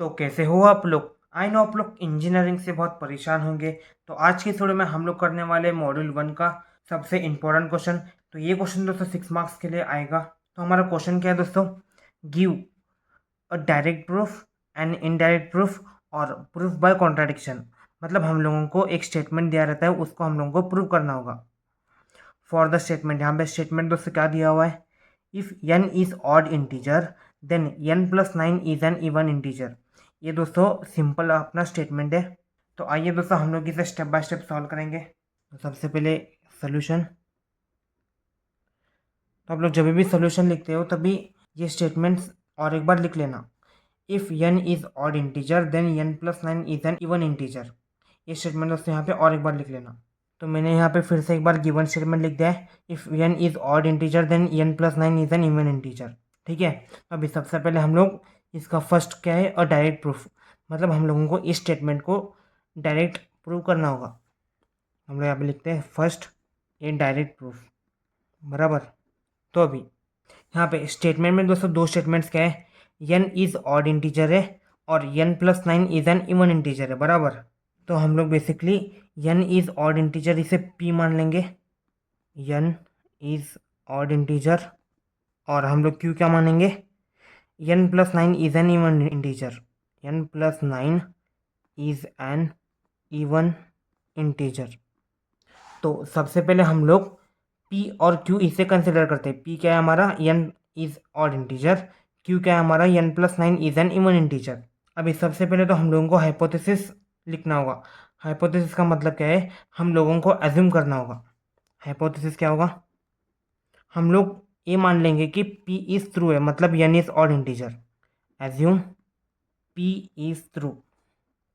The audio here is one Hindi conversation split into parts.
तो कैसे हो आप लोग? आई नो आप लोग इंजीनियरिंग से बहुत परेशान होंगे। तो आज की इस वीडियो में हम लोग करने वाले मॉड्यूल 1 का सबसे इम्पोर्टेंट क्वेश्चन। तो ये क्वेश्चन दोस्तों 6 मार्क्स के लिए आएगा। तो हमारा क्वेश्चन क्या है दोस्तों? Give a direct proof and indirect proof और प्रूफ बाय कॉन्ट्राडिक्शन। मतलब हम लोगों को एक स्टेटमेंट दिया रहता है, उसको हम लोगों को प्रूव करना होगा। फॉर द स्टेटमेंट, यहाँ पे स्टेटमेंट दोस्तों क्या दिया हुआ है? If n is odd integer then n+9 is an even integer. ये दोस्तों सिंपल अपना स्टेटमेंट है। तो आइए दोस्तों हम लोग इसे स्टेप बाय स्टेप सॉल्व करेंगे। तो सबसे पहले सोल्यूशन। तो आप लोग जब भी सोल्यूशन लिखते हो तभी ये स्टेटमेंट्स और एक बार लिख लेना। If n is odd integer then n+9 is an even integer. ये स्टेटमेंट दोस्तों यहाँ पे और एक बार लिख लेना। तो मैंने यहाँ पे फिर से एक बार गिवन स्टेटमेंट लिख दिया है। If n is odd integer then n+9 is an even integer. ठीक है। तो अभी सबसे पहले हम लोग इसका फर्स्ट क्या है, अ डायरेक्ट प्रूफ। मतलब हम लोगों को इस स्टेटमेंट को डायरेक्ट प्रूव करना होगा। हम लोग यहाँ पे लिखते हैं फर्स्ट ए डायरेक्ट प्रूफ, बराबर। तो अभी यहाँ पे स्टेटमेंट में दोस्तों दो स्टेटमेंट्स क्या है? n इज ऑड इंटीजर है और n+9 is an even integer है, बराबर। तो हम लोग basically n is odd integer इसे p मान लेंगे। n इज ऑड इंटीजर और हम लोग q क्या मानेंगे? n+9 is an even integer. n+9 is an even integer. तो सबसे पहले हम लोग p और q इसे कंसिडर करते हैं। p क्या है हमारा? n is odd integer. q क्या है हमारा? n+9 is an even integer. अभी सबसे पहले तो हम लोगों को हाइपोथेसिस लिखना होगा। हाइपोथेसिस का मतलब क्या है? हम लोगों को एज्यूम करना होगा। हाइपोथेसिस क्या होगा? हम लोग ये मान लेंगे कि p इज ट्रू है, मतलब n is odd integer. Assume p is true.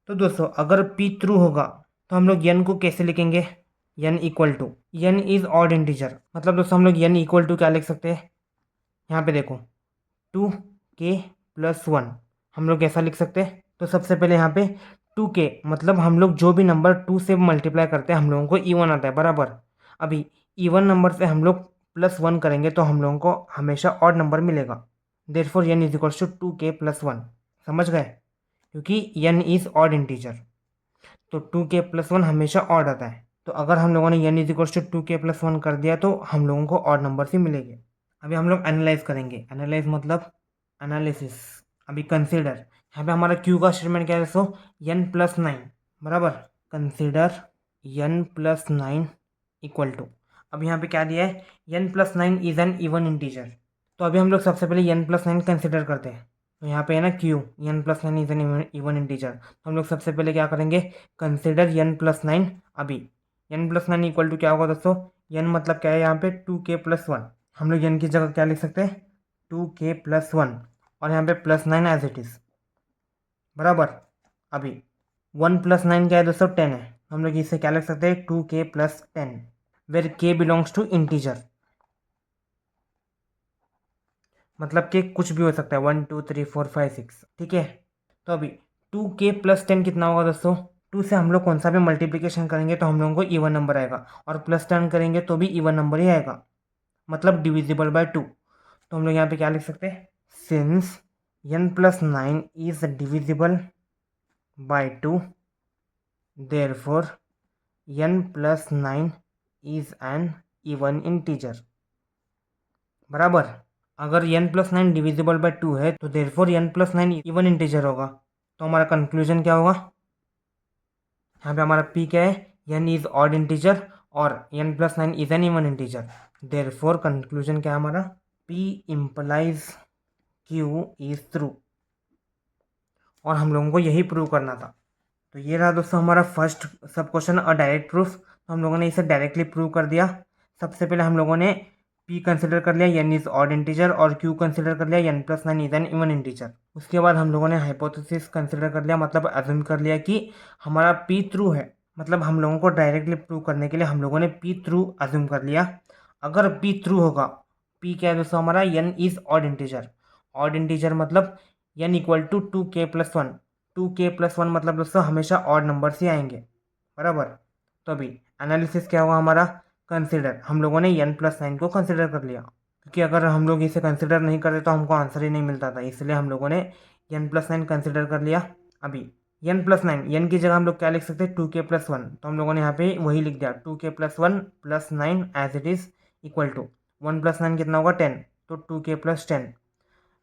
तो दोस्तों अगर p ट्रू होगा तो हम लोग n को कैसे लिखेंगे? n equal to n is odd integer. मतलब दोस्तों हम लोग n इक्वल टू क्या लिख सकते हैं? यहाँ पे देखो 2k+1 हम लोग कैसा लिख सकते हैं? तो सबसे पहले यहाँ पे 2k मतलब हम लोग जो भी नंबर 2 से मल्टीप्लाई करते हैं हम लोगों को इवन आता है, बराबर। अभी इवन नंबर से हम लोग +1 करेंगे तो हम लोगों को हमेशा ऑड नंबर मिलेगा। Therefore n is equals to 2k+1। समझ गए? क्योंकि n इज ऑड इंटीजर तो 2k+1 हमेशा ऑड आता है। तो अगर हम लोगों ने n is equals to 2k+1 कर दिया तो हम लोगों को ऑड नंबर ही मिलेंगे। अभी हम लोग एनालाइज करेंगे। एनालाइज मतलब एनालिसिस। अभी कंसीडर, यहाँ पे हमारा क्यू का स्टेटमेंट क्या है दोस्तों? n+9, बराबर। कंसीडर n+9 इक्वल टू, अब यहाँ पे क्या दिया है? n+9 is an even integer. तो अभी हम लोग सबसे पहले n+9 कंसिडर करते हैं। तो यहाँ पे है ना Q, n+9 is an even integer. तो हम लोग सबसे पहले क्या करेंगे? Consider n+9। अभी n+9 इक्वल टू क्या होगा दोस्तों? n मतलब क्या है यहाँ पे? 2k+1। हम लोग n की जगह क्या लिख सकते हैं? 2k+1 और यहाँ पे +9 एज इट इज, बराबर। अभी 1+9 क्या है दोस्तों? 10 है। हम लोग इसे क्या लिख सकते हैं? 2k+10 where k belongs to integer. मतलब कि कुछ भी हो सकता है, 1 2 3 4 5 6। ठीक है। तो अभी 2k+10 कितना होगा दोस्तों? 2 से हम लोग कौन सा भी मल्टीप्लिकेशन करेंगे तो हम लोगों को इवन नंबर आएगा और +10 करेंगे तो भी इवन नंबर ही आएगा, मतलब डिविजिबल बाय 2। तो हम लोग यहाँ पे क्या लिख सकते हैं? Since n+9 is divisible by 2 therefore n+9 is an even integer, बराबर। अगर n+9 डिविजिबल बाय 2 है तो देयरफॉर n+9 इवन इंटीजर होगा। तो हमारा कंक्लूजन क्या होगा? यहाँ पे हमारा p क्या है? n इज ऑड इंटीजर और n+9 is an even integer. Therefore conclusion क्या है हमारा? p implies q is true. और हम लोगों को यही प्रूव करना था। तो ये रहा दोस्तों हमारा फर्स्ट सब क्वेश्चन, अ डायरेक्ट प्रूफ। तो हम लोगों ने इसे डायरेक्टली प्रूव कर दिया। सबसे पहले हम लोगों ने p कंसिडर कर लिया, n इज ऑड इंटीजर, और q कंसिडर कर लिया, n+9 is an even integer. उसके बाद हम लोगों ने हाइपोथेसिस कंसिडर कर लिया, मतलब अज्यूम कर लिया कि हमारा p ट्रू है। मतलब हम लोगों को डायरेक्टली प्रूव करने के लिए हम लोगों ने p ट्रू अज्यूम कर लिया। अगर p ट्रू होगा, p क्या है दोस्तों हमारा? n is odd integer. Odd integer मतलब n equal to 2k+1। 2k+1 मतलब दोस्तों हमेशा ऑड नंबर ही आएंगे, बराबर। तो अभी एनालिसिस क्या होगा हमारा? कंसिडर, हम लोगों ने n+9 को कंसिडर कर लिया, क्योंकि अगर हम लोग इसे कंसिडर नहीं करते तो हमको आंसर ही नहीं मिलता था, इसलिए हम लोगों ने n+9 कंसिडर कर लिया। अभी n+9, n की जगह हम लोग क्या लिख सकते हैं, 2k+1, तो हम लोगों ने यहाँ पे वही लिख दिया 2k+1 + 9 as it is equal to 1 + 9 कितना होगा 10, तो 2k+10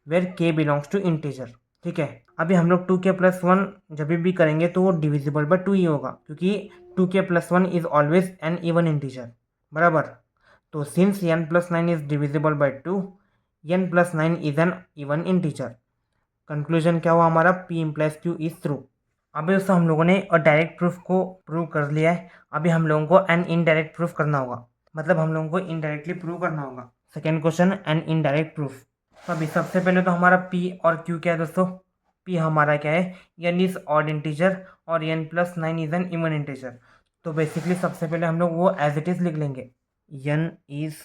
where k belongs to integer. ठीक है, अभी हम लोग 2k+1 जब भी करेंगे तो वो डिविजिबल बाय 2 ही होगा, क्योंकि 2k+1 is always an even integer, बराबर। तो since n+9 is divisible by 2, n+9 is an even integer. Conclusion क्या हुआ हमारा, p implies q is true. अभी दोस्तों हम लोगों ने डायरेक्ट प्रूफ को प्रूव कर लिया है, अभी हम लोगों को एन इनडायरेक्ट प्रूफ करना होगा, मतलब हम लोगों को इनडायरेक्टली प्रूव करना होगा। Second question, an indirect proof. तो अभी सबसे पहले तो हमारा p और q क्या है दोस्तों, p हमारा क्या है, n इज ऑड इंटीजर और n+9 is an even integer. तो बेसिकली सबसे पहले हम लोग वो एज इट इज लिख लेंगे, n इज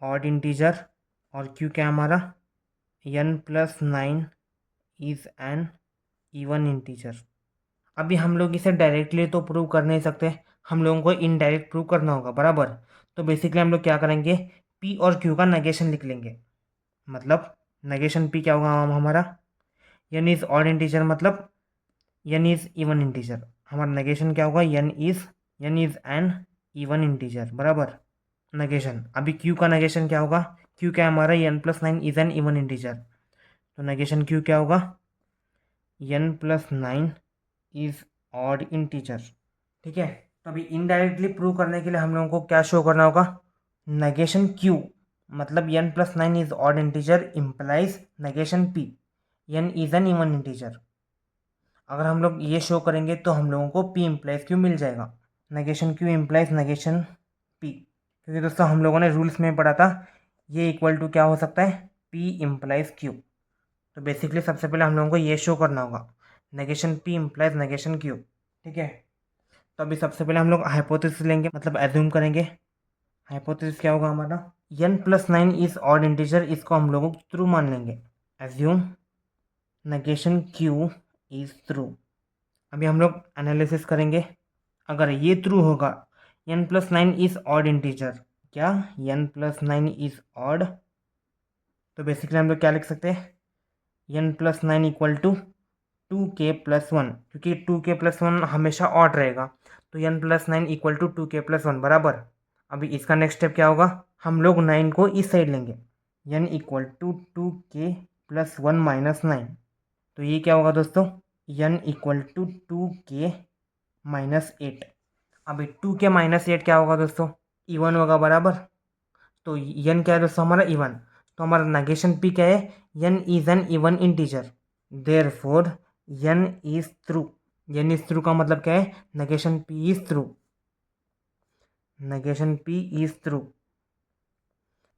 ऑड इंटीजर और q क्या है हमारा, n+9 is an even integer. अभी हम लोग इसे डायरेक्टली तो प्रूव कर नहीं सकते, हम लोगों को इनडायरेक्ट प्रूव करना होगा, बराबर। तो बेसिकली हम लोग क्या करेंगे, p और q का नेगेशन लिख लेंगे, मतलब नेगेशन p क्या होगा हमारा, n इज ऑड इंटीजर मतलब n इज इवन इंटीजर, हमारा नेगेशन क्या होगा, n is an even integer, बराबर नेगेशन। अभी q का नेगेशन क्या होगा, q क्या है हमारा, n+9 is an even integer, तो नेगेशन q क्या होगा, n+9 इज ऑड इंटीजर। ठीक है, तो अभी इनडायरेक्टली प्रूव करने के लिए हम लोगों को क्या शो करना होगा, नेगेशन q मतलब n+9 is odd integer implies negation p, n is an even integer. अगर हम लोग ये शो करेंगे तो हम लोगों को p इम्प्लाइज q मिल जाएगा, negation q implies negation p, क्योंकि दोस्तों हम लोगों ने रूल्स में पढ़ा था ये इक्वल टू क्या हो सकता है, p इम्प्लाइज q। तो बेसिकली सबसे पहले हम लोगों को ये शो करना होगा, negation p implies negation q। ठीक है, तो अभी सबसे पहले हम लोग हाइपोथेसिस लेंगे, मतलब एज्यूम करेंगे। हाइपोथेसिस क्या होगा हमारा, n+9 इज ऑड इंटीजर, इसको हम लोग ट्रू मान लेंगे, assume negation q is true. अभी हम लोग एनालिसिस करेंगे, अगर ये ट्रू होगा n+9 इज ऑड इंटीजर, क्या n+9 इज ऑड, तो बेसिकली हम लोग क्या लिख सकते हैं, n+9 इक्वल टू 2k+1, क्योंकि 2k+1 हमेशा ऑड रहेगा, तो n+9 इक्वल टू 2k+1, बराबर। अभी इसका नेक्स्ट स्टेप क्या होगा, हम लोग 9 को इस साइड लेंगे, n equal to 2k+1 minus 9, तो ये क्या होगा दोस्तों, n इक्वल टू 2k-8। अभी 2k-8 क्या होगा दोस्तों, इवन होगा, बराबर। तो n क्या है दोस्तों हमारा, इवन, तो हमारा नेगेशन p क्या है, n is an even integer, therefore n is true. n is true का मतलब क्या है, negation p is true, negation p is true.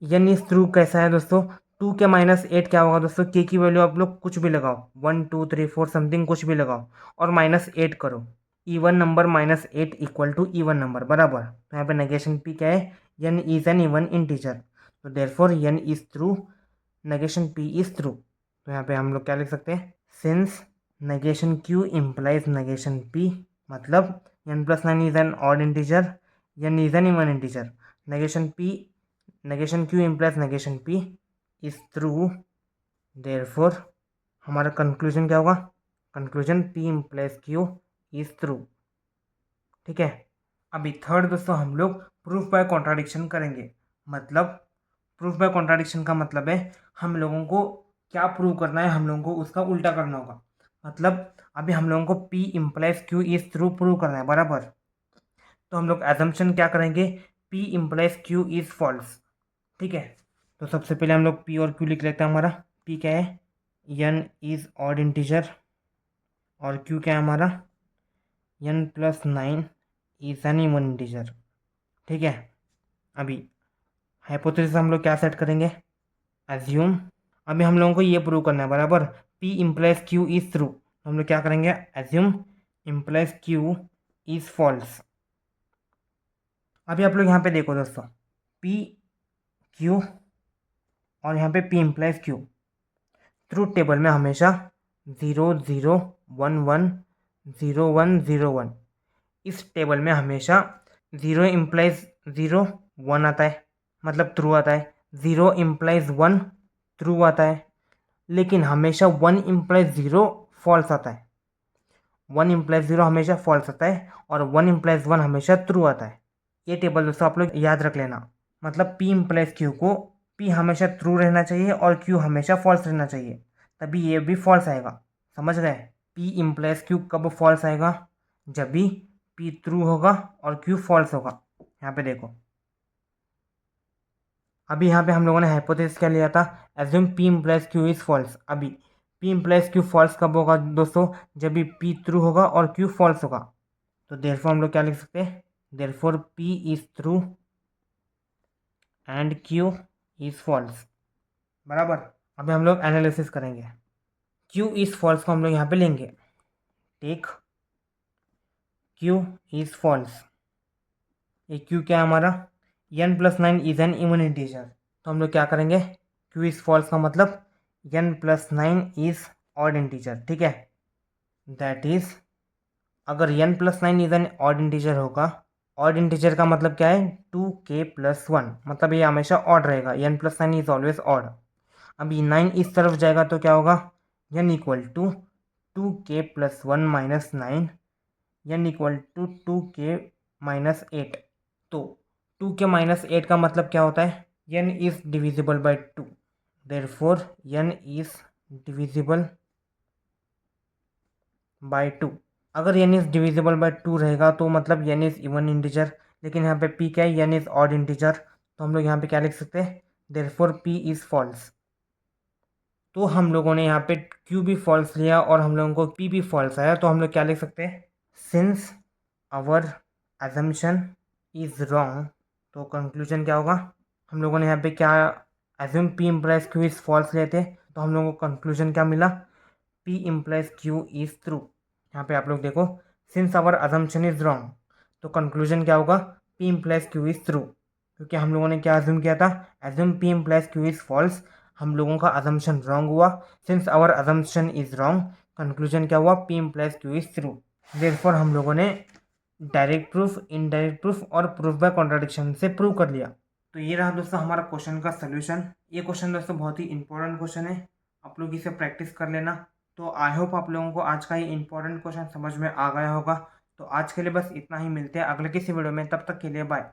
n is true कैसा है दोस्तों, 2k-8 क्या होगा दोस्तों, k की वैल्यू आप लोग कुछ भी लगाओ, 1 2 3 4 समथिंग कुछ भी लगाओ और -8 करो, even number -8 equal to even number, बराबर। तो यहाँ पे नेगेशन p क्या है, n is an even integer, तो therefore n is true, negation p is true. तो यहाँ पे हम लोग क्या लिख सकते हैं, since negation q implies negation p, मतलब n+9 is an odd integer, n is an even integer, negation q implies negation p is true, therefore हमारा कंक्लूजन क्या होगा, conclusion p implies q is true. ठीक है, अभी थर्ड दोस्तों हम लोग प्रूफ बाय कॉन्ट्राडिक्शन करेंगे, मतलब प्रूफ बाय कॉन्ट्राडिक्शन का मतलब है हम लोगों को क्या प्रूव करना है, हम लोगों को उसका उल्टा करना होगा, मतलब अभी हम लोगों को p implies q is true prove करना है, बराबर। तो हम लोग एजम्पशन क्या करेंगे, p implies q is false. ठीक है, तो सबसे पहले हम लोग p और q लिख लेते हैं, हमारा p क्या है, n इज ऑड इंटीजर और q क्या है हमारा, n+9 is an even integer. ठीक है, अभी हाइपोथेसिस हम लोग क्या सेट करेंगे, एज्यूम, अभी हम लोगों को ये प्रूव करना है, बराबर, p implies q is true, हम लोग क्या करेंगे, assume implies q is false. अभी आप लोग यहाँ पे देखो दोस्तों, p q और यहाँ पे p implies q, truth table में हमेशा 0 0 1 1 0 1 0 1, इस टेबल में हमेशा 0 इम्प्लाइज 0 1 आता है, मतलब ट्रू आता है, 0 इम्प्लाइज 1 ट्रू आता है, लेकिन हमेशा 1 इम्प्लाइज 0 फॉल्स आता है। 1 इम्प्लाइज 0 हमेशा फॉल्स आता है और 1 इम्प्लाइज 1 हमेशा ट्रू आता है। ये टेबल दोस्तों आप लोग याद रख लेना। मतलब P इम्प्लाइज Q को P हमेशा ट्रू रहना चाहिए और Q हमेशा फॉल्स रहना चाहिए, तभी ये भी फॉल्स आएगा। समझ गए? P इम्प्लाइज Q कब फॉल्स आएगा? जब भी P ट्रू होगा और Q फॉल्स होगा। यहाँ पे देखो, अभी यहाँ पे हम लोगों ने हाइपोथेसिस क्या लिया था? Assume P implies Q is false. अभी P इम्प्लाइज Q फॉल्स कब होगा दोस्तों? जब भी P ट्रू होगा और Q फॉल्स होगा। तो देयरफॉर हम लोग क्या लिख सकते हैं? Therefore P is true and Q is false. बराबर। अभी हम लोग एनालिसिस करेंगे। Q इज फॉल्स को हम लोग यहाँ पे लेंगे। Take Q is false. ये Q क्या है हमारा? n+9 is an even integer. तो हम लोग क्या करेंगे? Q इज फॉल्स का मतलब n+9 इज ऑड इंटीजर। ठीक है, दैट इज अगर n+9 is an odd integer होगा, ऑड इंटीजर का मतलब क्या है? 2k+1, मतलब ये हमेशा ऑड रहेगा। n+9 is always odd. अभी 9 इस तरफ जाएगा तो क्या होगा? n equal to 2k+1 minus 9, n equal to 2k-8। तो 2k-8 का मतलब क्या होता है? n is divisible by 2, therefore n is divisible by 2। अगर n इज डिविजिबल बाई 2 रहेगा तो मतलब n इज इवन इंटीजर, लेकिन यहाँ पे p क्या है? n is odd integer. तो हम लोग यहाँ पे क्या लिख सकते हैं? Therefore p is false. तो हम लोगों ने यहाँ पे Q भी फॉल्स लिया और हम लोगों को P भी फॉल्स आया, तो हम लोग क्या लिख सकते हैं? Since our assumption is wrong, तो कंक्लूजन क्या होगा? हम लोगों ने यहाँ पे क्या assume P implies Q is false लिए थे, तो हम लोगों को कंक्लूजन क्या मिला? P implies Q is true. यहाँ पे आप लोग देखो, since our assumption is wrong, तो कंक्लूजन क्या होगा? P implies Q is true, क्योंकि हम लोगों ने क्या एज्यूम किया था? Assume P implies Q is false. हम लोगों का अजम्पशन रॉन्ग हुआ। Since our assumption is wrong, conclusion क्या हुआ? P implies Q is true. Therefore हम लोगों ने डायरेक्ट प्रूफ, इनडायरेक्ट प्रूफ और प्रूफ बाय कॉन्ट्राडिक्शन से प्रूव कर लिया। तो ये रहा दोस्तों हमारा क्वेश्चन का सोल्यूशन। ये क्वेश्चन दोस्तों बहुत ही इंपॉर्टेंट क्वेश्चन है, आप लोग इसे प्रैक्टिस कर लेना। तो आई होप आप लोगों को आज का ये इंपॉर्टेंट क्वेश्चन समझ में आ गया होगा। तो आज के लिए बस इतना ही, मिलते हैं अगले किसी वीडियो में, तब तक के लिए बाय।